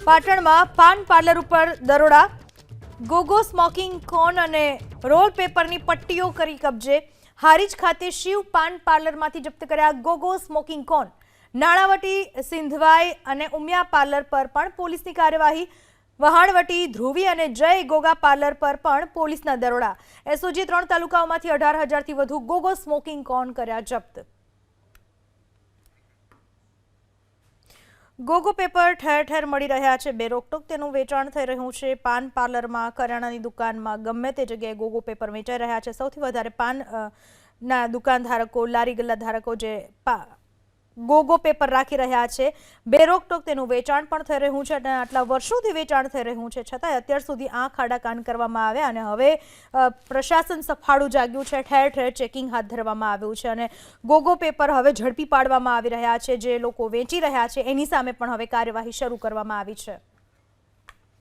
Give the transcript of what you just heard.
પાટણમાં પાન પાર્લર ઉપર દરોડા, ગોગો સ્મોકિંગ કોન અને રોલ પેપરની પટ્ટીઓ કરી કબજે। હારીજ ખાતે શિવ પાન પાર્લરમાંથી જપ્ત કર્યા ગોગો સ્મોકિંગ કોન। નાણાવટી, સિંધવાઈ અને ઉમિયા પાર્લર પર પણ પોલીસની કાર્યવાહી। વહાણવટી, ધ્રુવી અને જય ગોગા પાર્લર પર પણ પોલીસના દરોડા। એસઓજી 3 તાલુકાઓમાંથી 18,000થી વધુ ગોગો સ્મોકિંગ કોન કર્યા જપ્ત। ગોગો પેપર ઠેર ઠેર મળી રહ્યા છે, બેરોકટોક તેનું વેચાણ થઈ રહ્યું છે। પાન પાર્લરમાં, કરિયાણાની દુકાનમાં, ગમે તે જગ્યાએ ગોગો પેપર વેચાઈ રહ્યા છે। સૌથી વધારે પાનના દુકાન ધારકો, લારી ગલ્લા ધારકો જે ગોગો પેપર રાખી રહ્યા છે, બેરોકટોક તેનું વેચાણ પણ થઈ રહ્યું છે અને આટલા વર્ષોથી વેચાણ થઈ રહ્યું છે છતાંય અત્યાર સુધી આંખ આડા કાન કરવામાં આવ્યા અને હવે પ્રશાસન સફાળું જાગ્યું છે। ઠેર ઠેર ચેકિંગ હાથ ધરવામાં આવ્યું છે અને ગોગો પેપર હવે ઝડપી પાડવામાં આવી રહ્યા છે। જે લોકો વેચી રહ્યા છે એની સામે પણ હવે કાર્યવાહી શરૂ કરવામાં આવી છે।